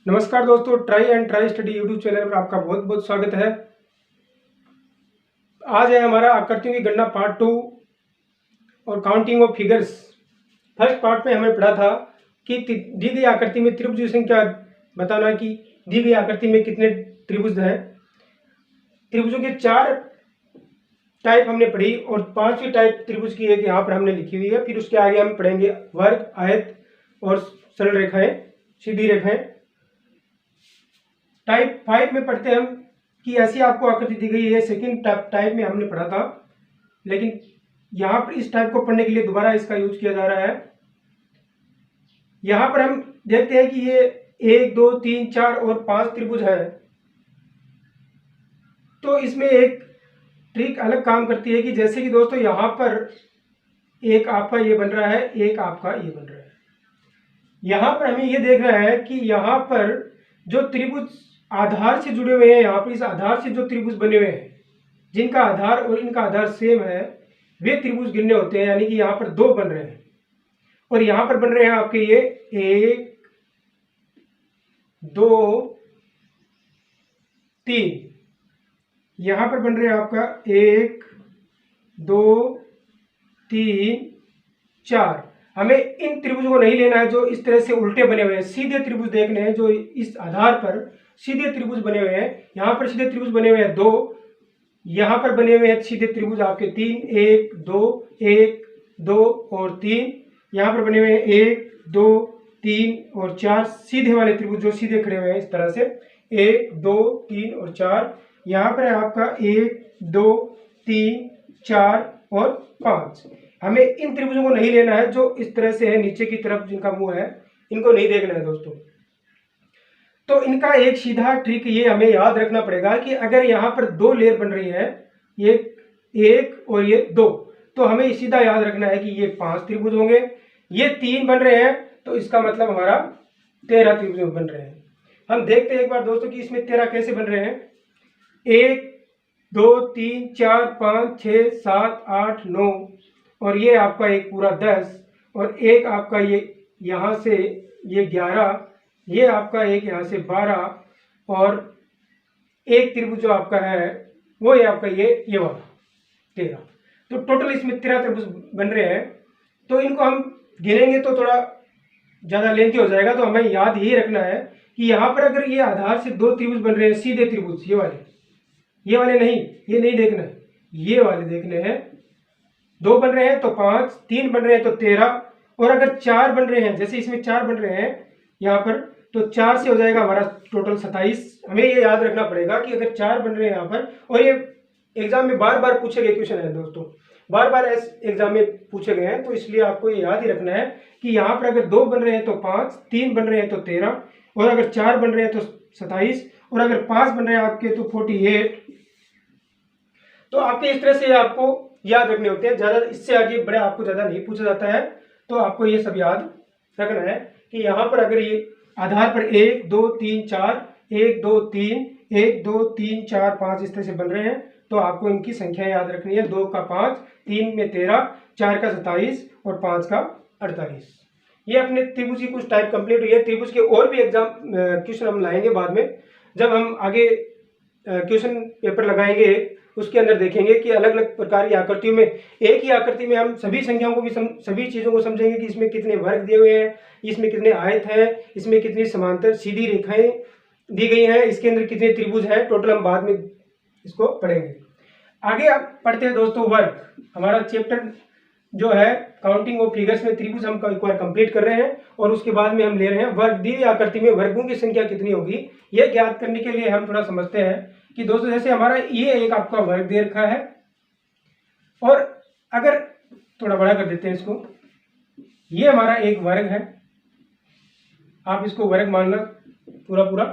नमस्कार दोस्तों, try and try study YouTube channel पर आपका बहुत बहुत स्वागत है। आज है हमारा आकृतियों की गणना पार्ट 2 और counting of figures. First part में हमें पढ़ा था कि दी गई आकृति में त्रिभुज की संख्या बताना कि दी गई आकृति में कितने त्रिभुज हैं। त्रिभुजों के 4 टाइप हमने पढ़ी और 5वीं टाइप त्रिभुज की एक यहाँ पर हमने लिखी हुई है। फिर उसके आगे हम पढ़ेंगे वर्ग, आयत और सरल रेखाएं, सीधी रेखाएं। टाइप 5 में पढ़ते हैं हम कि ऐसी आपको आकृति दी गई है। सेकंड टाइप में हमने पढ़ा था, लेकिन यहाँ पर इस टाइप को पढ़ने के लिए दोबारा इसका यूज किया जा रहा है। यहाँ पर हम देखते हैं कि ये 1 2 3 4 और 5 त्रिभुज है। तो इसमें एक ट्रिक अलग काम करती है कि जैसे कि दोस्तों यहाँ पर एक आपका ये बन रहा है, एक आपका ये बन रहा है। यहाँ पर हमें ये देखना है कि यहाँ पर जो त्रिभुज आधार से जुड़े हुए हैं, यहाँ पर इस आधार से जो त्रिभुज बने हुए हैं, जिनका आधार और इनका आधार सेम है, वे त्रिभुज गिनने होते हैं। यानी कि यहाँ पर 2 बन रहे हैं और यहाँ पर बन रहे हैं आपके ये 1 2 3। यहाँ पर बन रहे हैं आपका 1 2 3 4। हमें इन त्रिभुजों को नहीं लेना है जो इस तरह से उल्टे बने हुए हैं। सीधे त्रिभुज देखने हैं जो इस आधार पर सीधे त्रिभुज बने हुए हैं। यहाँ पर सीधे त्रिभुज बने हुए हैं 2, यहाँ पर बने हुए हैं सीधे त्रिभुज आपके 3, 1 2 1 2 और 3। यहाँ पर बने हुए हैं 1 2 3 और 4 सीधे वाले त्रिभुज जो सीधे खड़े हुए हैं इस तरह से 1 2 3 और 4। यहाँ पर है आपका 1 2 3 4 और 5। हमें इन त्रिभुजों को नहीं लेना है जो इस तरह से है नीचे की तरफ, जिनका मुंह है, इनको नहीं देखना है दोस्तों। तो इनका एक सीधा ट्रिक ये हमें याद रखना पड़ेगा कि अगर यहाँ पर 2 लेयर बन रही है, ये 1 और ये 2, तो हमें सीधा याद रखना है कि ये 5 त्रिभुज होंगे। ये 3 बन रहे हैं तो इसका मतलब हमारा 13 त्रिभुज बन रहे हैं। हम देखते हैं एक बार दोस्तों कि इसमें 13 कैसे बन रहे हैं। 1 2 3 4 5 6 7 8 9 और ये आपका एक पूरा 10 और एक आपका ये यहाँ से ये 11, ये आपका एक यहाँ से 12 और एक त्रिभुज जो आपका है वो ये आपका ये वाला 13। तो टोटल इसमें 13 त्रिभुज बन रहे हैं। तो इनको हम गिनेंगे तो थोड़ा ज़्यादा लेंथी हो जाएगा। तो हमें याद यही रखना है कि यहाँ पर अगर ये आधार से 2 त्रिभुज बन रहे हैं, सीधे त्रिभुज, ये वाले नहीं, ये नहीं देखना है, ये वाले देखने हैं। 2 बन रहे हैं तो 5, 3 बन रहे हैं तो 13 और अगर 4 बन रहे हैं, जैसे इसमें 4 बन रहे हैं यहाँ पर, तो 4 से हो जाएगा हमारा टोटल 27। हमें ये याद रखना पड़ेगा कि अगर 4 बन रहे हैं यहाँ पर, और ये एग्जाम में बार बार पूछे गए क्वेश्चन है दोस्तों, बार बार एग्जाम में पूछे गए हैं, तो इसलिए आपको ये याद ही रखना है कि यहाँ पर अगर 2 बन रहे हैं तो 5, 3 बन रहे हैं तो 13 और अगर 4 बन रहे हैं तो 27 और अगर 5 बन रहे हैं आपके तो 48। तो आपके इस तरह से आपको याद रखने होते हैं। ज़्यादा इससे आगे बड़े आपको ज़्यादा नहीं पूछा जाता है। तो आपको ये सब याद रखना है कि यहाँ पर अगर ये आधार पर 1 2 3 4 1 2 3 1 2 3 4 5 इस तरह से बन रहे हैं, तो आपको इनकी संख्या याद रखनी है। 2 का 5, 3 में 13, 4 का 27 और 5 का 48। ये अपने त्रिभुज की कुछ टाइप कंप्लीट हुई है। त्रिभुज के और भी एग्जाम क्वेश्चन हम लाएंगे बाद में, जब हम आगे क्वेश्चन पेपर लगाएंगे उसके अंदर देखेंगे कि अलग अलग प्रकार की आकृतियों में, एक ही आकृति में हम सभी संख्याओं को भी सभी चीज़ों को समझेंगे कि इसमें कितने वर्ग दिए हुए हैं, इसमें कितने आयत हैं, इसमें कितनी समांतर सीधी रेखाएं दी गई हैं, इसके अंदर कितने त्रिभुज हैं। टोटल हम बाद में इसको पढ़ेंगे। आगे आप पढ़ते हैं दोस्तों वर्ग। हमारा चैप्टर जो है काउंटिंग ऑफ फिगर्स में त्रिभुज हम एक बार कंप्लीट कर रहे हैं और उसके बाद में हम ले रहे हैं वर्ग। दी गई आकृति में वर्गों की संख्या कितनी होगी, ये ज्ञात करने के लिए हम थोड़ा समझते हैं कि दोस्तों जैसे हमारा ये एक आपका वर्ग दे रखा है और अगर थोड़ा बड़ा कर देते हैं इसको, ये हमारा एक वर्ग है, आप इसको वर्ग मानना पूरा पूरा,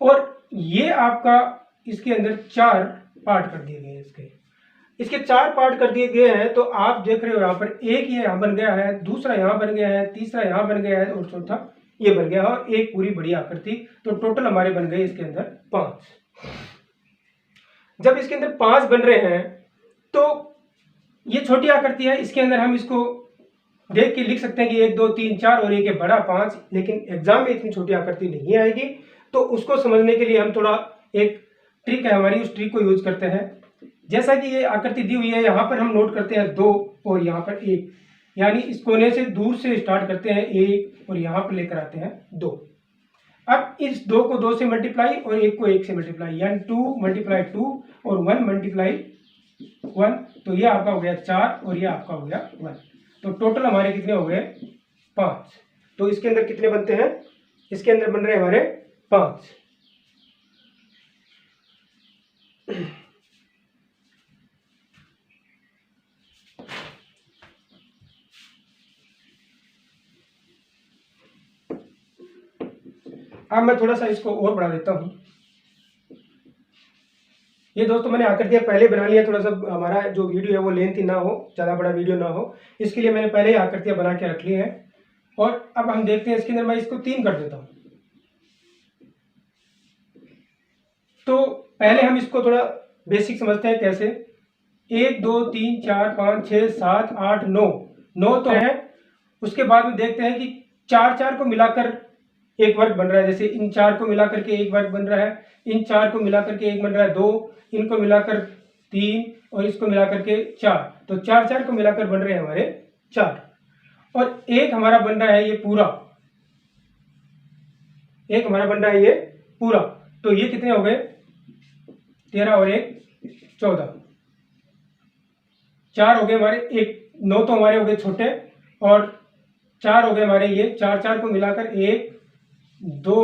और ये आपका इसके अंदर 4 पार्ट कर दिए गए हैं। इसके 4 पार्ट कर दिए गए हैं। तो आप देख रहे हो यहाँ पर एक ये यहाँ बन गया है, दूसरा यहाँ बन गया है, तीसरा यहाँ बन गया है और चौथा ये बन गया है और एक पूरी बड़ी आकृति। तो टोटल हमारे बन गए इसके अंदर 5। जब इसके अंदर 5 बन रहे हैं तो ये छोटी आकृति है, इसके अंदर हम इसको देख के लिख सकते हैं कि 1 2 3 4 और एक है बड़ा 5, लेकिन एग्जाम में इतनी छोटी आकृति नहीं आएगी। तो उसको समझने के लिए हम थोड़ा एक ट्रिक है हमारी, उस ट्रिक को यूज करते हैं। जैसा कि ये आकृति दी हुई है, यहाँ पर हम नोट करते हैं 2 और यहाँ पर 1, यानी इस कोने से दूर से स्टार्ट करते हैं 1 और यहाँ पर लेकर आते हैं 2। अब इस 2 को 2 से मल्टीप्लाई और 1 को 1 से मल्टीप्लाई, यानी 2 मल्टीप्लाई 2 और 1 मल्टीप्लाई 1, तो ये आपका हो गया 4 और ये आपका हो गया 1। तो टोटल हमारे कितने हो गए 5। तो इसके अंदर कितने बनते हैं, इसके अंदर बन रहे हैं हमारे 5। अब मैं थोड़ा सा इसको और बढ़ा देता हूं। ये दोस्तों मैंने आकृतियां पहले बना लिया, थोड़ा सा हमारा जो वीडियो है वो लेंथी ना हो, ज़्यादा बड़ा वीडियो ना हो, इसके लिए मैंने पहले ही आकृतियां बना के रख ली हैं। और अब हम देखते हैं इसके अंदर मैं इसको 3 कर देता हूं। तो पहले हम इसको थोड़ा बेसिक समझते हैं कैसे। 1 2 3 4 5 6 7 8 9, 9 तो है। उसके बाद में देखते हैं कि 4 4 को मिलाकर एक वर्ग बन रहा है। जैसे इन 4 को मिलाकर के एक वर्ग बन रहा है, इन 4 को मिलाकर के एक बन रहा है 2, इनको मिलाकर 3 और इसको मिलाकर के 4। तो 4 4 को मिलाकर बन रहे हैं हमारे 4। और एक हमारा बन रहा है ये पूरा, एक हमारा बन रहा है ये पूरा। तो ये कितने हो गए 13 और 1 14, 4 हो गए हमारे, एक 9 तो हमारे हो गए छोटे और 4 हो गए हमारे ये 4 4 को मिलाकर 1 2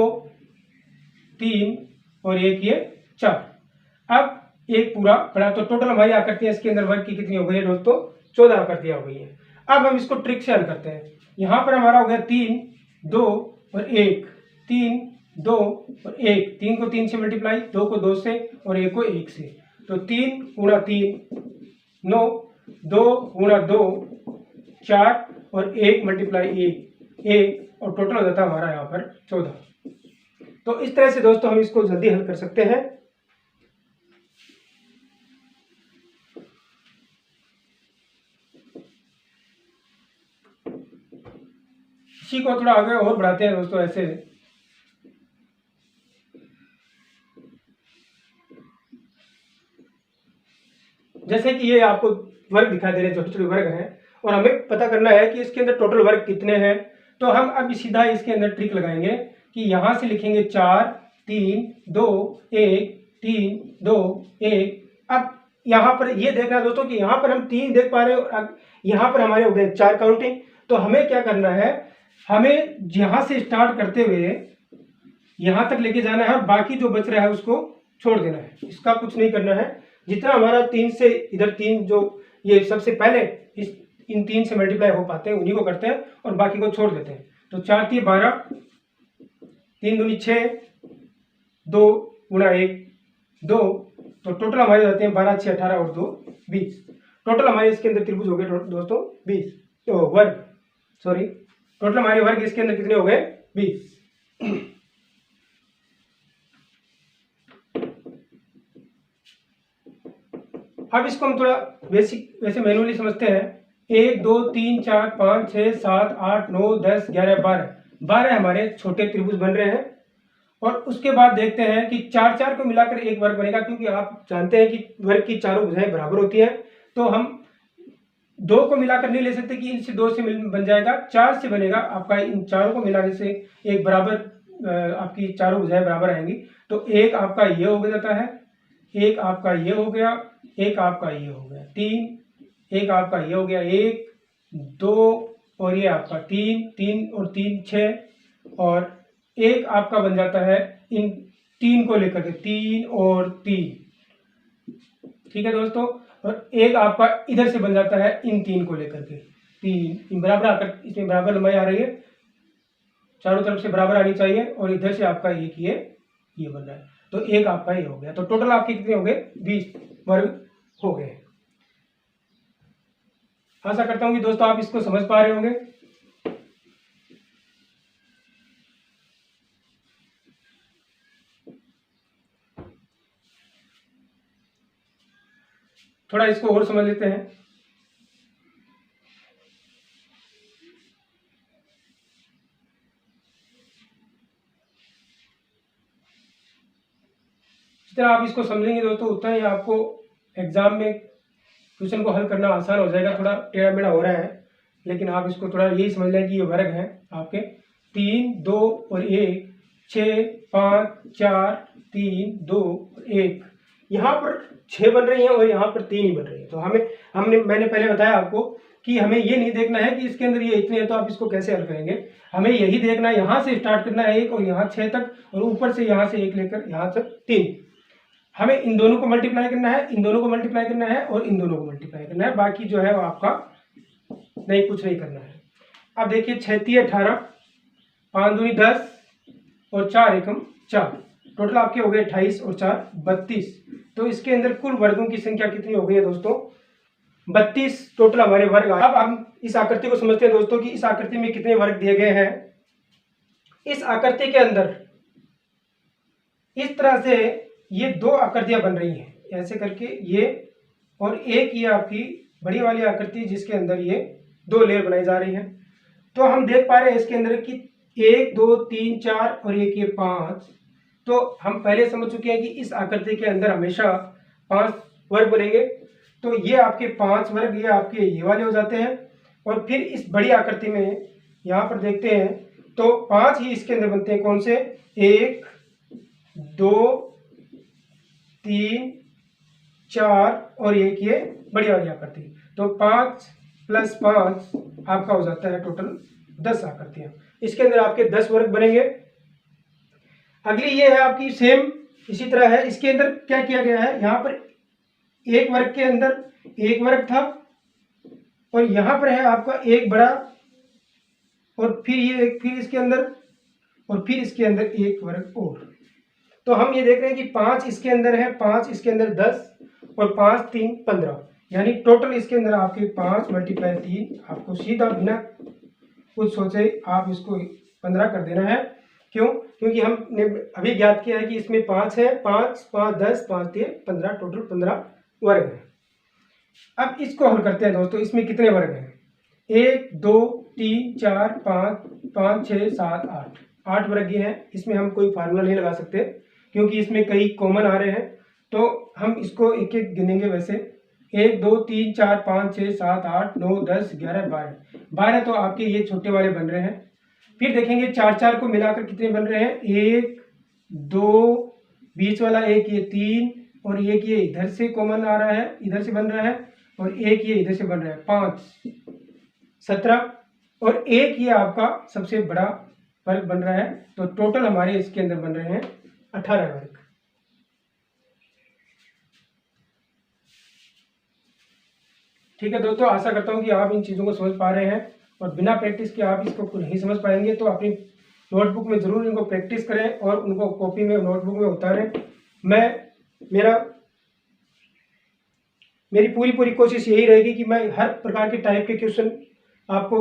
3 और 1 ये 4। अब एक पूरा बड़ा, तो टोटल हमारी आकृतियां इसके अंदर वर्ग की कितनी हो गई है दोस्तों 14 आकृतियां हो गई हैं। अब हम इसको ट्रिक से हल करते हैं। यहां पर हमारा हो गया 3 2 और 1, 3 2 और 1, 3 को 3 से मल्टीप्लाई, 2 को 2 से और 1 को 1 से। तो 3 गुणा 3 9, 2 गुणा 2 4 और 1 मल्टीप्लाई 1 1, और टोटल हो जाता है हमारा यहाँ पर 14। तो इस तरह से दोस्तों हम इसको जल्दी हल कर सकते हैं। इसी को थोड़ा आगे और बढ़ाते हैं दोस्तों ऐसे। जैसे कि ये आपको वर्ग दिखाई दे रहे हैं, छोटे छोटे वर्ग हैं, और हमें पता करना है कि इसके अंदर टोटल वर्ग कितने हैं। तो हम अब सीधा इसके अंदर ट्रिक लगाएंगे कि यहां से लिखेंगे 4 3 2 1 3 2 1। अब यहाँ पर ये देखना दोस्तों कि यहाँ पर हम 3 देख पा रहे हैं और यहाँ पर हमारे हो गए 4 काउंटिंग। तो हमें क्या करना है, हमें यहाँ से स्टार्ट करते हुए यहाँ तक लेके जाना है और बाकी जो बच रहा है उसको छोड़ देना है। इसका कुछ नहीं करना है। जितना हमारा 3 से इधर 3 जो ये सबसे पहले इस इन 3 से मल्टीप्लाई हो पाते हैं उन्हीं को करते हैं और बाकी को छोड़ देते हैं। तो 4 3 12, 3 दूनी 6, 2 गुणा 1 2, तो टोटल हमारे जाते हैं 12 6 18 और 2 20। टोटल हमारे इसके अंदर त्रिभुज हो गए दोस्तों 20, तो वर्ग, सॉरी, टोटल हमारे वर्ग इसके अंदर कितने हो गए 20। अब इसको हम थोड़ा बेसिक वैसे मैनुअली समझते हैं। 1 2 3 4 5 6 7 8 9 10 11 12, 12 हमारे छोटे त्रिभुज बन रहे हैं। और उसके बाद देखते हैं कि 4 4 को मिलाकर एक वर्ग बनेगा, क्योंकि आप जानते हैं कि वर्ग की चारों भुजाएं बराबर होती हैं। तो हम 2 को मिलाकर नहीं ले सकते कि इनसे 2 से बन जाएगा, 4 से बनेगा आपका। इन चारों को मिलाने से एक बराबर आपकी चारों भुजाएं बराबर आएंगी। तो एक आपका ये हो जाता है, एक आपका ये हो गया, एक आपका ये हो गया 3, एक आपका ये हो गया 1 2 और ये आपका 3 3 और 3 6, और एक आपका बन जाता है इन 3 को लेकर के 3 और 3, ठीक है दोस्तों। और एक आपका इधर से बन जाता है इन 3 को लेकर के 3, इन बराबर आकर इसमें बराबर लंबाई आ रही है, चारों तरफ से बराबर आनी चाहिए, और इधर से आपका एक ये बन रहा है। तो एक आपका ये हो गया। तो टोटल आपके कितने हो गए 20 वर्ग हो गए। आशा करता हूं कि दोस्तों आप इसको समझ पा रहे होंगे। थोड़ा इसको और समझ लेते हैं। जितना आप इसको समझेंगे दोस्तों उतना ही आपको एग्जाम में क्वेश्चन को हल करना आसान हो जाएगा। थोड़ा टेढ़ा मेढ़ा हो रहा है, लेकिन आप इसको थोड़ा यही समझ लें कि ये वर्ग हैं आपके 3, 2 और 1, 6, 5, 4, 3, 2 और 1। यहाँ पर 6 बन रही हैं और यहाँ पर 3 ही बन रही है। तो मैंने पहले बताया आपको कि हमें ये नहीं देखना है कि इसके अंदर ये इतने हैं तो आप इसको कैसे हल करेंगे। हमें यही देखना है, यहाँ से स्टार्ट करना है 1 और यहाँ 6 तक, और ऊपर से यहाँ से 1 लेकर यहाँ तक 3। हमें इन दोनों को मल्टीप्लाई करना है, इन दोनों को मल्टीप्लाई करना है और इन दोनों को मल्टीप्लाई करना है। बाकी जो है वो आपका नहीं, कुछ नहीं करना है। अब देखिए 6 3 18, 5 दूनी 10 और 4 एकम 4, टोटल आपके हो गए 28 और 4 32। तो इसके अंदर कुल वर्गों की संख्या कितनी हो गई है दोस्तों? 32 टोटल हमारे वर्ग। अब हम इस आकृति को समझते हैं दोस्तों कि इस आकृति में कितने वर्ग दिए गए हैं। इस आकृति के अंदर इस तरह से ये 2 आकृतियां बन रही हैं ऐसे करके, ये और एक ये आपकी बड़ी वाली आकृति जिसके अंदर ये 2 लेयर बनाई जा रही है। तो हम देख पा रहे हैं इसके अंदर कि 1 2 3 4 और एक ये 5। तो हम पहले समझ चुके हैं कि इस आकृति के अंदर हमेशा 5 वर्ग बनेंगे। तो ये आपके 5 वर्ग ये आपके ये वाले हो जाते हैं। और फिर इस बड़ी आकृति में यहाँ पर देखते हैं तो 5 ही इसके अंदर बनते हैं। कौन से? 1 2 3 4 और एक ये बड़ी वाली आकृति। तो 5 + 5 आपका हो जाता है टोटल 10 आकृतियां। इसके अंदर आपके 10 वर्ग बनेंगे। अगली ये है आपकी सेम इसी तरह है। इसके अंदर क्या किया गया है, यहाँ पर एक वर्ग के अंदर एक वर्ग था और यहाँ पर है आपका एक बड़ा, और फिर ये एक, फिर इसके अंदर, और फिर इसके अंदर एक वर्ग और। तो हम ये देख रहे हैं कि 5 इसके अंदर है, 5 इसके अंदर 10 और 5 3 15, यानी टोटल इसके अंदर आपके 5 × 3 आपको सीधा बिना कुछ सोचे आप इसको 15 कर देना है। क्यों? क्योंकि हमने अभी ज्ञात किया है कि इसमें 5 है, 5 5 10 5 3 15, टोटल 15 वर्ग है। अब इसको हल करते हैं दोस्तों। इसमें कितने वर्ग हैं? 1 2 3 4 5 5 6 7 8, 8 वर्ग ये हैं। इसमें हम कोई फार्मूला नहीं लगा सकते क्योंकि इसमें कई कॉमन आ रहे हैं। तो हम इसको एक एक गिनेंगे। वैसे 1 2 3 4 5 6 7 8 9 10 11 12 तो आपके ये छोटे वाले बन रहे हैं। फिर देखेंगे 4 4 को मिलाकर कितने बन रहे हैं? 1 2, बीच वाला एक ये 3, और एक ये इधर से कॉमन आ रहा है, इधर से बन रहा है, और एक ये इधर से बन रहा है 5 17, और एक ये आपका सबसे बड़ा वर्ग बन रहा है। तो टोटल हमारे इसके अंदर बन रहे हैं 18 वर्ग। ठीक है दोस्तों, आशा करता हूं कि आप इन चीज़ों को समझ पा रहे हैं, और बिना प्रैक्टिस के आप इसको नहीं समझ पाएंगे। तो अपनी नोटबुक में ज़रूर इनको प्रैक्टिस करें और उनको कॉपी में, नोटबुक में उतारें। मेरी पूरी कोशिश यही रहेगी कि मैं हर प्रकार के टाइप के क्वेश्चन आपको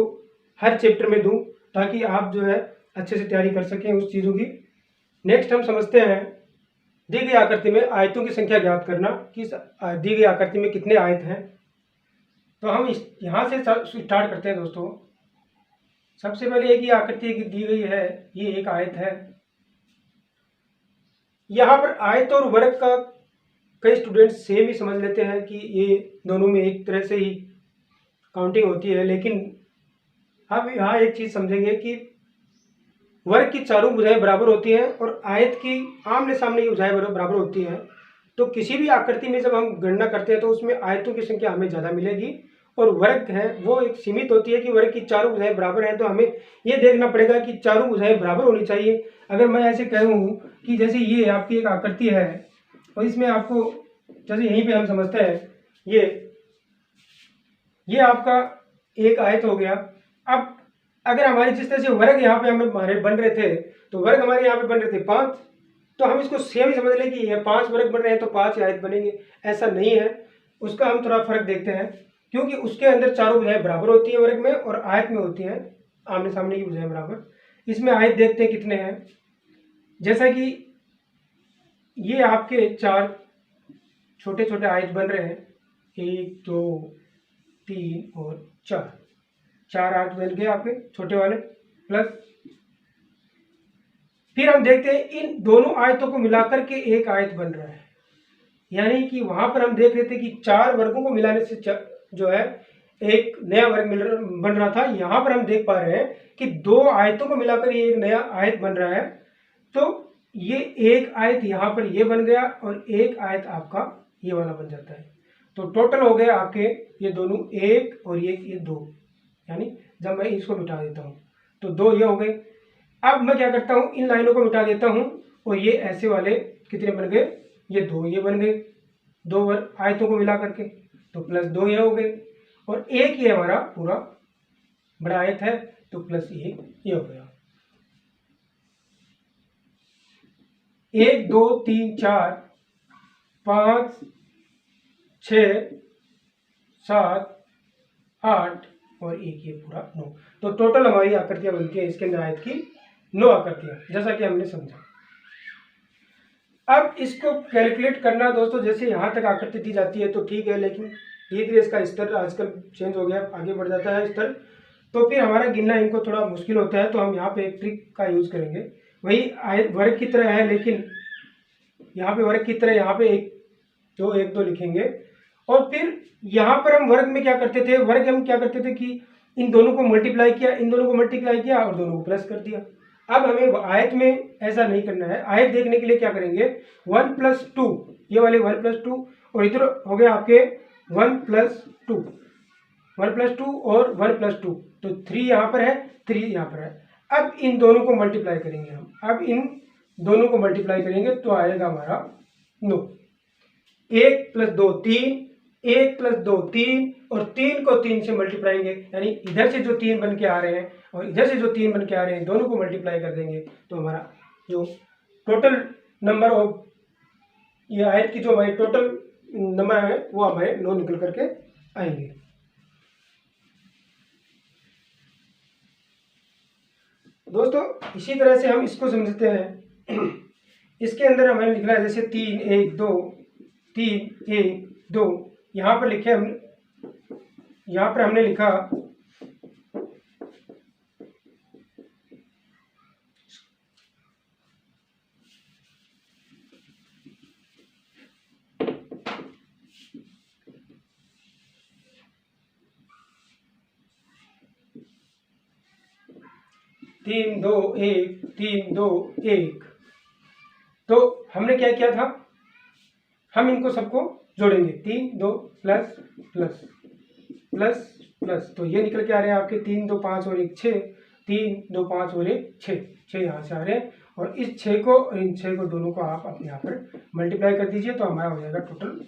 हर चैप्टर में दूं, ताकि आप जो है अच्छे से तैयारी कर सकें उस चीज़ों की। नेक्स्ट हम समझते हैं दी गई आकृति में आयतों की संख्या ज्ञात करना, कि दी गई आकृति में कितने आयत हैं। तो हम यहाँ से स्टार्ट करते हैं दोस्तों। सबसे पहले एक ही आकृति दी गई है, ये एक आयत है। यहाँ पर आयत और वर्ग का कई स्टूडेंट्स सेम ही समझ लेते हैं कि ये दोनों में एक तरह से ही काउंटिंग होती है, लेकिन हम यहाँ एक चीज़ समझेंगे कि वर्ग की चारों भुजाएं बराबर होती हैं और आयत की आमने सामने की भुजाएं बराबर होती हैं। तो किसी भी आकृति में जब हम गणना करते हैं तो उसमें आयतों की संख्या हमें ज़्यादा मिलेगी, और वर्ग है वो एक सीमित होती है कि वर्ग की चारों भुजाएं बराबर हैं। तो हमें ये देखना पड़ेगा कि चारों भुजाएं बराबर होनी चाहिए। अगर मैं ऐसे कहूँ कि जैसे ये आपकी एक आकृति है और इसमें आपको, जैसे यहीं पे हम समझते हैं ये आपका एक आयत हो गया। अब अगर हमारे जिस तरह से वर्ग यहाँ पे हमारे बन रहे थे, तो वर्ग हमारे यहाँ पे बन रहे थे 5, तो हम इसको सेम ही समझ लें कि ये 5 वर्ग बन रहे हैं तो 5 आयत बनेंगे। ऐसा नहीं है, उसका हम थोड़ा फर्क देखते हैं, क्योंकि उसके अंदर चारों भुजाएं बराबर होती है वर्ग में, और आयत में होती हैं आमने सामने की भुजाएं बराबर। इसमें आयत देखते हैं कितने हैं। जैसा कि ये आपके 4 छोटे छोटे आयत बन रहे हैं, 1 2 3 और 4 आयत बन गए आपके छोटे वाले। प्लस फिर हम देखते हैं इन दोनों आयतों को मिलाकर के एक आयत बन रहा है। यानी कि वहां पर हम देख रहे थे कि 4 वर्गों को मिलाने से जो है एक नया वर्ग बन रहा था। यहाँ पर हम देख पा रहे हैं कि 2 आयतों को मिलाकर ये एक नया आयत बन रहा है। तो ये एक आयत यहाँ पर ये बन गया और एक आयत आपका ये वाला बन जाता है। तो टोटल हो गए आपके ये दोनों 1 और ये 2, यानी जब मैं इसको मिटा देता हूँ तो 2 ये हो गए। अब मैं क्या करता हूँ, इन लाइनों को मिटा देता हूँ और ये ऐसे वाले कितने बन गए, ये 2 ये बन गए, 2 आयतों को मिला करके, तो प्लस 2 ये हो गए और एक ये हमारा पूरा बड़ा आयत है तो प्लस ये हो गया। 1 2 3 4 5 6 7 8 और एक ये पूरा 9। तो टोटल हमारी आकृतियां बनती है इसके अंदर आयत की 9 आकृतियां, जैसा कि हमने समझा। अब इसको कैलकुलेट करना दोस्तों, जैसे यहाँ तक आकृति दी जाती है तो ठीक है, लेकिन धीरे धीरे इसका स्तर आजकल चेंज हो गया, आगे बढ़ जाता है स्तर, तो फिर हमारा गिनना इनको थोड़ा मुश्किल होता है। तो हम यहाँ पे एक ट्रिक का यूज करेंगे, वही वर्ग की तरह है, लेकिन यहाँ पे वर्ग की तरह यहाँ पे 1 2 लिखेंगे और फिर यहाँ पर हम वर्ग में क्या करते थे, वर्ग हम क्या करते थे कि इन दोनों को मल्टीप्लाई किया, इन दोनों को मल्टीप्लाई किया और दोनों को प्लस कर दिया। अब हमें आयत में ऐसा नहीं करना है। आयत देखने के लिए क्या करेंगे, 1 + 2, ये वाले 1 + 2 और इधर हो गए आपके 1 + 2, 1 + 2 और 1 + 2, तो 3 यहाँ पर है, 3 यहाँ पर है। अब इन दोनों को मल्टीप्लाई करेंगे हम, अब इन दोनों को मल्टीप्लाई करेंगे तो आएगा हमारा 9। 1 + 2 3, 1 + 2 3 और 3 को 3 से मल्टीप्लाइंगे, यानी इधर से जो 3 बन के आ रहे हैं और इधर से जो 3 बन के आ रहे हैं दोनों को मल्टीप्लाई कर देंगे तो हमारा जो टोटल नंबर ऑफ ये आयत की जो हमारी टोटल नंबर है वो हमारे 9 निकल करके आएंगे। दोस्तों इसी तरह से हम इसको समझते हैं। इसके अंदर हमें लिखना है जैसे 3 1 2 3 1 2, यहाँ पर लिखे हम, यहाँ पर हमने लिखा 3 2 1 3 2 1। तो हमने क्या किया था, हम इनको सबको जोड़ेंगे, 3 2 प्लस प्लस प्लस प्लस, तो ये निकल के आ रहे हैं आपके 3 2 5 और 1 6, 3 2 5 और 1 6, 6 यहाँ से आ रहे हैं और इस 6 को और इन 6 को दोनों को आप अपने यहाँ पर मल्टीप्लाई कर दीजिए तो हमारा हो जाएगा टोटल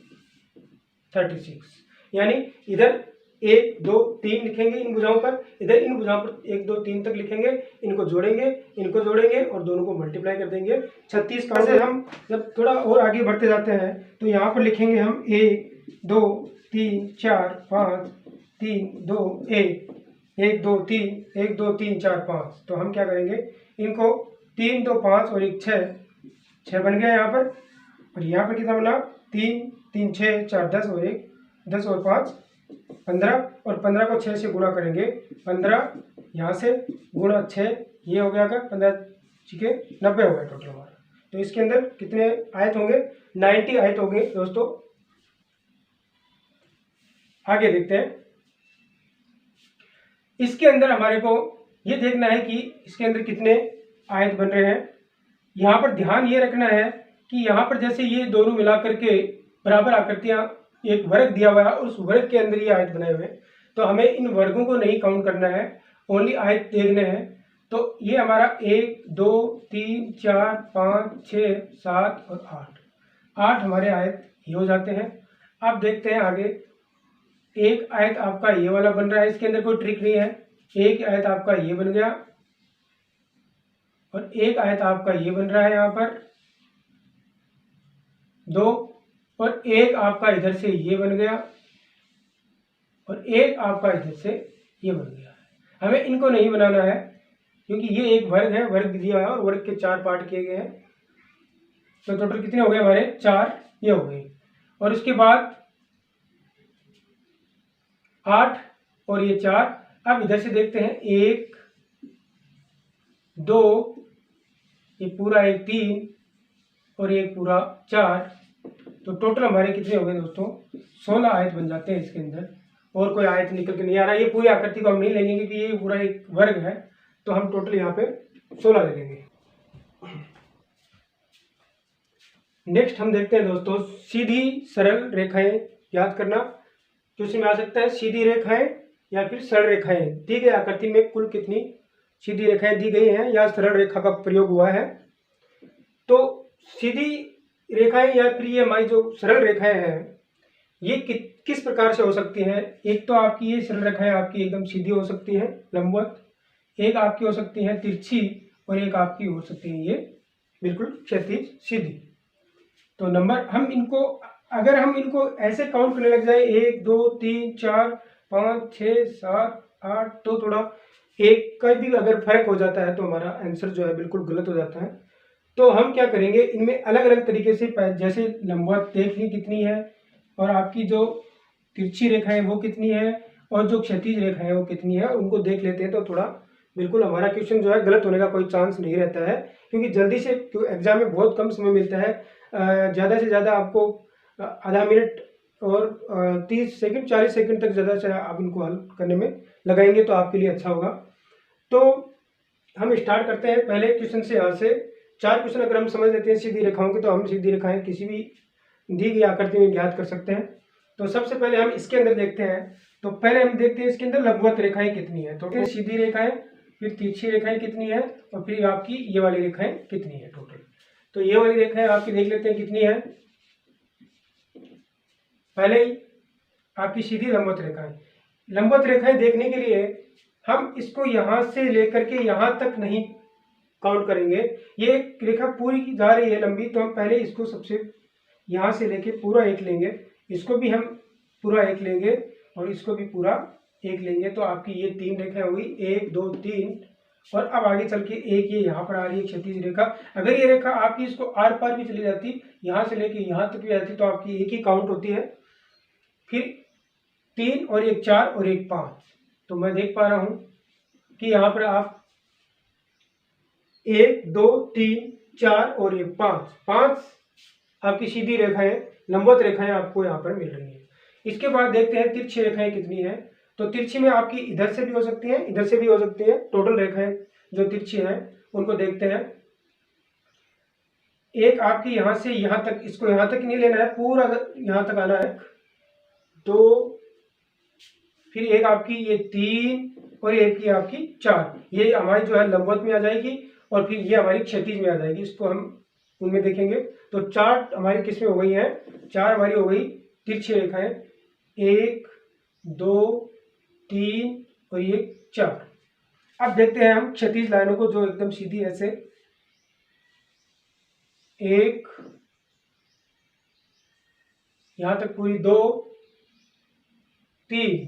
36। यानी इधर 1 2 3 लिखेंगे इन भुजाओं पर, इधर इन भुजाओं पर 1 2 3 तक लिखेंगे, इनको जोड़ेंगे और दोनों को मल्टीप्लाई कर देंगे 36 का। से हम जब थोड़ा और आगे बढ़ते जाते हैं तो यहाँ पर लिखेंगे हम 1 2 3 4 5 3 2 1 1 2 3 1 2 3 4 5। तो हम क्या करेंगे, इनको 3 2 5 और 1 6, 6 बन गया यहाँ पर, और यहाँ पर कितना बना 3 3 6 4 10 और 1 10 और 5 15, और 15 को 6 से गुणा करेंगे, 15 यहाँ से गुणा 6 ये हो गया, 15 ठीक है 90 हो गया टोटल हमारा। तो इसके अंदर कितने आयत होंगे, 90 आयत होंगे दोस्तों। आगे देखते हैं, इसके अंदर हमारे को ये देखना है कि इसके अंदर कितने आयत बन रहे हैं। यहाँ पर ध्यान ये रखना है कि यहाँ पर जैसे ये दोनों मिला करके बराबर आकृतियां एक वर्ग दिया हुआ है और उस वर्ग के अंदर ये आयत बनाए हुए हैं, तो हमें इन वर्गों को नहीं काउंट करना है, ओनली आयत देखने हैं। तो ये हमारा 1 2 3 4 5 6 7 और 8 हमारे आयत ये हो जाते हैं। अब देखते हैं आगे, एक आयत आपका ये वाला बन रहा है, इसके अंदर कोई ट्रिक नहीं है। एक आयत आपका ये बन गया और एक आयत आपका ये बन रहा है यहाँ पर 2, और एक आपका इधर से ये बन गया और एक आपका इधर से ये बन गया। हमें इनको नहीं बनाना है क्योंकि ये एक वर्ग है, वर्ग दिया है और वर्ग के 4 पार्ट किए गए हैं। तो टोटल कितने हो गए हमारे, 4 ये हो गए, और उसके बाद 8 और ये 4। अब इधर से देखते हैं 1 2, ये पूरा एक 3 और एक पूरा 4 तो टोटल हमारे कितने हो गए दोस्तों, 16 आयत बन जाते हैं इसके अंदर। और कोई आयत निकल के नहीं आ रहा। ये पूरी आकृति को हम नहीं लेंगे क्योंकि ये पूरा एक वर्ग है, तो हम टोटल यहाँ पे 16 ले लेंगे। नेक्स्ट हम देखते हैं दोस्तों सीधी सरल रेखाएं याद करना। क्वेश्चन में आ सकता है सीधी रेखाएं या फिर सरल रेखाएं दी गई आकृति में कुल कितनी सीधी रेखाएं दी गई हैं या सरल रेखा का प्रयोग हुआ है। तो सीधी रेखाएं या फिर ये हमारी जो सरल रेखाएं हैं ये किस प्रकार से हो सकती हैं। एक तो आपकी ये सरल रेखाएं आपकी एकदम सीधी हो सकती हैं लंबवत, एक आपकी हो सकती है तिरछी और एक आपकी हो सकती है ये बिल्कुल क्षैतिज सीधी। तो नंबर हम इनको अगर हम इनको ऐसे काउंट करने लग जाए 1 2 3 4 5 6 7 8 तो थोड़ा एक का भी अगर फर्क हो जाता है तो हमारा आंसर जो है बिल्कुल गलत हो जाता है। तो हम क्या करेंगे इनमें अलग अलग तरीके से जैसे लंबवत देख ली कितनी है और आपकी जो तिरछी रेखा है वो कितनी है और जो क्षैतिज रेखा है वो कितनी है उनको देख लेते हैं तो थोड़ा बिल्कुल हमारा क्वेश्चन जो है गलत होने का कोई चांस नहीं रहता है। क्योंकि जल्दी से एग्जाम में बहुत कम समय मिलता है, ज़्यादा से ज़्यादा आपको आधा मिनट और 30 सेकंड 40 सेकंड तक ज़्यादा से आप इनको हल करने में लगाएंगे तो आपके लिए अच्छा होगा। तो हम स्टार्ट करते हैं पहले क्वेश्चन से। यहाँ से 4 क्वेश्चन अगर हम समझ लेते हैं सीधी रेखाओं के तो हम सीधी रेखाएं किसी भी दी गई आकृति में ज्ञात कर सकते हैं। तो सबसे पहले हम इसके अंदर देखते हैं। तो पहले हम देखते हैं इसके अंदर लंबवत रेखाएं कितनी है। तो फिर सीधी रेखाएं, फिर तिरछी रेखाएं कितनी है और फिर आपकी ये वाली रेखाएं कितनी है टोटल। तो ये वाली रेखाएं आपकी देख लेते हैं कितनी है। पहले ही आपकी सीधी लंबवत रेखाएं देखने के लिए हम इसको यहां से लेकर के यहां तक नहीं काउंट करेंगे। ये एक रेखा पूरी जा रही है लंबी, तो हम पहले इसको सबसे यहां से लेके पूरा एक लेंगे, इसको भी हम पूरा एक लेंगे और इसको भी पूरा एक लेंगे। तो आपकी ये 3 रेखाएं होगी 1 2 3 और अब आगे चल के एक ये यहाँ पर आ रही है क्षैतिज रेखा। अगर ये रेखा आपकी इसको आर पार भी चली जाती, यहाँ से लेके यहाँ तक भी आती तो आपकी एक ही काउंट होती है। फिर 3 और 1 4 और 1 5। तो मैं देख पा रहा हूँ कि यहाँ पर आप 1 2 3 4 और 1 5 आपकी सीधी रेखाएं लंबवत रेखाएं आपको यहाँ पर मिल रही हैं। इसके बाद देखते हैं तिरछी रेखाएं कितनी है। तो तिरछी में आपकी इधर से भी हो सकती हैं इधर से भी हो सकती हैं। टोटल रेखाएं जो तिरछी हैं उनको देखते हैं। एक आपकी यहाँ से यहाँ तक, इसको यहाँ तक नहीं लेना है, पूरा यहाँ तक आना है। तो फिर एक आपकी ये 3 और एक की आपकी 4, ये हमारी जो है लंबवत में आ जाएगी और फिर ये हमारी क्षैतिज में आ जाएगी। इसको हम उनमें देखेंगे। तो 4 हमारी किस में हो गई हैं, 4 हमारी हो गई तिरछी रेखाएं 1 2 3 और ये 4। अब देखते हैं हम क्षैतिज लाइनों को जो एकदम सीधी ऐसे 1 यहां तक पूरी 2 3।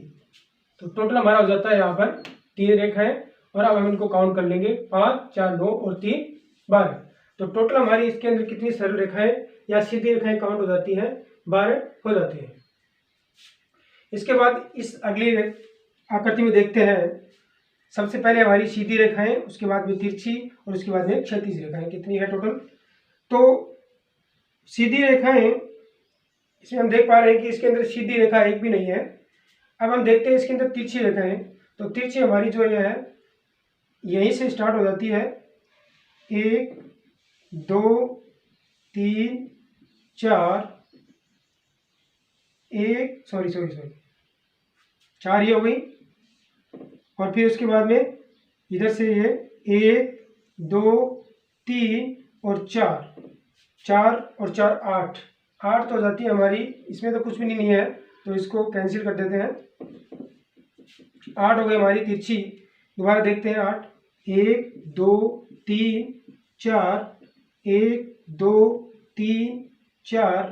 तो टोटल हमारा हो जाता है यहाँ पर 3 रेखाएं और अब हम इनको काउंट कर लेंगे 5 4 9 और 3 12। तो टोटल हमारी इसके अंदर कितनी सरल रेखाएं या सीधी रेखाएं काउंट हो जाती हैं, 12 हो जाती हैं। इसके बाद इस अगली आकृति में देखते हैं। सबसे पहले हमारी सीधी रेखाएं, उसके बाद में तिरछी और उसके बाद में क्षैतिज रेखाएं कितनी है टोटल। तो सीधी रेखाएं इसमें हम देख पा रहे हैं कि इसके अंदर सीधी रेखा एक भी नहीं है। अब हम देखते हैं इसके अंदर तिरछी रेखाएं। तो तिरछी हमारी जो है यहीं से स्टार्ट हो जाती है 1 2 3 4 4 ही हो गई। और फिर उसके बाद में इधर से ये 1 2 3 और 4 और 4 8 तो हो जाती है हमारी। इसमें तो कुछ भी नहीं है तो इसको कैंसिल कर देते हैं। 8 हो गई हमारी तिरछी। दोबारा देखते हैं 8 1 2 3 4 1 2 3 4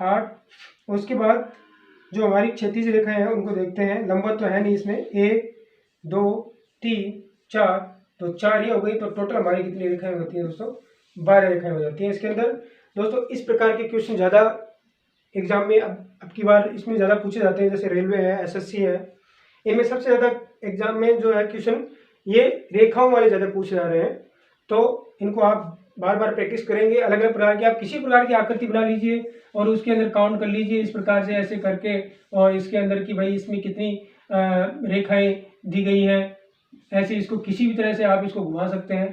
8। उसके बाद जो हमारी क्षैतिज रेखाएं हैं उनको देखते हैं। लंबवत तो है नहीं इसमें, 1 2 3 4 तो 4 ही हो गई। तो टोटल हमारी कितनी रेखाएं होती हैं दोस्तों, 12 रेखाएं हो जाती हैं इसके अंदर। दोस्तों इस प्रकार के क्वेश्चन ज़्यादा एग्जाम में अब की बार इसमें ज़्यादा पूछे जाते हैं। जैसे रेलवे है, एसएससी है, इनमें सबसे ज़्यादा एग्जाम में जो है क्वेश्चन ये रेखाओं वाले ज़्यादा पूछे जा रहे हैं। तो इनको आप बार बार प्रैक्टिस करेंगे, अलग अलग प्रकार की आप किसी प्रकार की आकृति बना लीजिए और उसके अंदर काउंट कर लीजिए इस प्रकार से ऐसे करके, और इसके अंदर कि भाई इसमें कितनी रेखाएं दी गई हैं, ऐसे इसको किसी भी तरह से आप इसको घुमा सकते हैं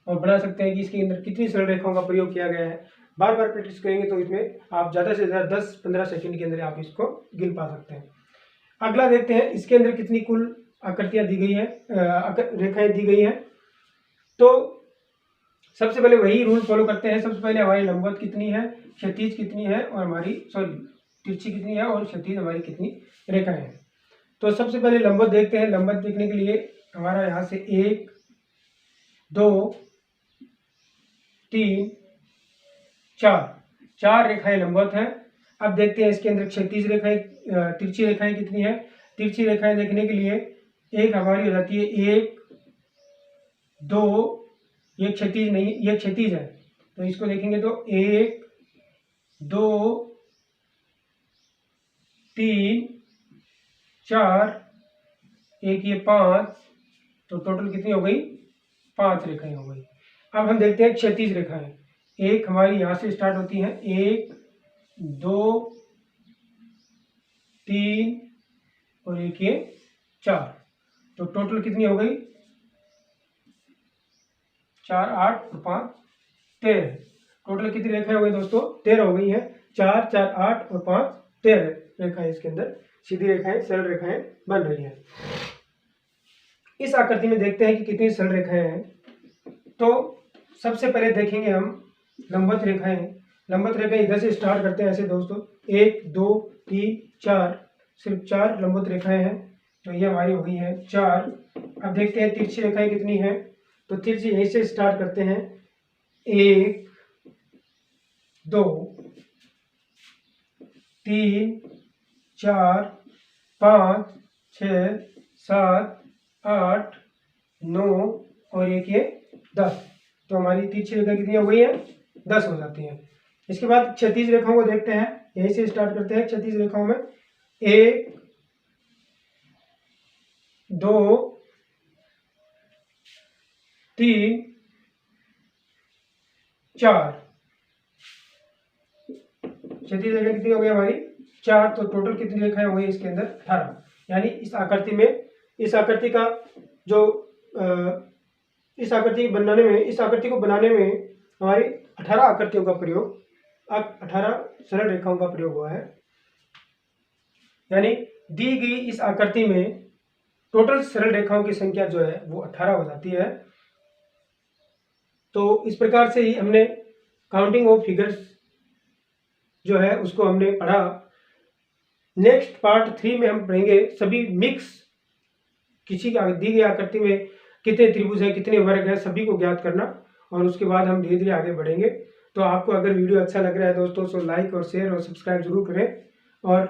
और बना सकते हैं कि इसके अंदर कितनी सरल रेखाओं का प्रयोग किया गया है। बार बार प्रैक्टिस करेंगे तो इसमें आप ज़्यादा से ज़्यादा 10-15 सेकंड के अंदर आप इसको गिन पा सकते हैं। अगला देखते हैं इसके अंदर कितनी कुल आकृतियाँ दी गई हैं, रेखाएं दी गई हैं। तो सबसे पहले वही रूल फॉलो करते हैं। सबसे पहले हमारी लंबवत कितनी है, क्षैतिज कितनी है और हमारी तिरछी कितनी है और क्षैतिज हमारी कितनी रेखाएं हैं। तो सबसे पहले लंबवत देखते हैं। लंबवत देखने के लिए हमारा यहाँ से 1 2 3 4 रेखाएं लंबवत हैं। अब देखते हैं इसके अंदर क्षैतिज रेखाएं, तिरछी रेखाएं कितनी है। तिरछी रेखाएं देखने के लिए एक हमारी हो जाती है 1 2, ये क्षैतिज नहीं, ये क्षैतिज है तो इसको देखेंगे तो 1 2 3 4, एक ये 5, तो टोटल कितनी हो गई, 5 रेखाएं हो गई। अब हम देखते हैं क्षैतिज रेखाएं। एक हमारी यहाँ से स्टार्ट होती है 1 2 3 और एक ये 4, तो टोटल कितनी हो गई 4 8 और 5 13। टोटल कितनी रेखाएं हो गई दोस्तों, 13 हो गई हैं। 4 4 8 और 5 13 रेखाएं इसके अंदर सीधी रेखाएं, सरल रेखाएं बन रही हैं। इस आकृति में देखते हैं कि कितनी सरल रेखाएं हैं। तो सबसे पहले देखेंगे हम लंबवत रेखाएं। लंबवत रेखाएं इधर से स्टार्ट करते हैं ऐसे दोस्तों, 1 2 3 4, सिर्फ 4 लंबवत रेखाएं हैं, तो ये हमारी हो गई है 4। अब देखते हैं तिरछी रेखाएं कितनी हैं। तो तिरछी यहीं से स्टार्ट करते हैं, 1 2 3 4 5 6 7 8 9 और एक ये 10, तो हमारी तिरछी रेखा कितनी हो गई है, 10 हो जाती है। इसके बाद क्षैतिज रेखाओं को देखते हैं, यहीं से स्टार्ट करते हैं। क्षैतिज रेखाओं में 1 2 3 4, क्षैतिज रेखा कितनी हो गई हमारी 4, तो टोटल कितनी रेखाएं हो गई इसके अंदर 18। यानी इस आकृति में, इस आकृति का जो इस आकृति को बनाने में हमारी 18 आकृतियों का प्रयोग, अब 18 सरल रेखाओं का प्रयोग हुआ है। यानी दी गई इस आकृति में टोटल सरल रेखाओं की संख्या जो है वो 18 हो जाती है। तो इस प्रकार से ही हमने काउंटिंग ऑफ फिगर्स जो है उसको हमने पढ़ा। नेक्स्ट पार्ट 3 में हम पढ़ेंगे सभी मिक्स, किसी दी गई आकृति में कितने त्रिभुज है, कितने वर्ग है, सभी को ज्ञात करना, और उसके बाद हम धीरे धीरे आगे बढ़ेंगे। तो आपको अगर वीडियो अच्छा लग रहा है दोस्तों तो लाइक और शेयर और सब्सक्राइब जरूर करें। और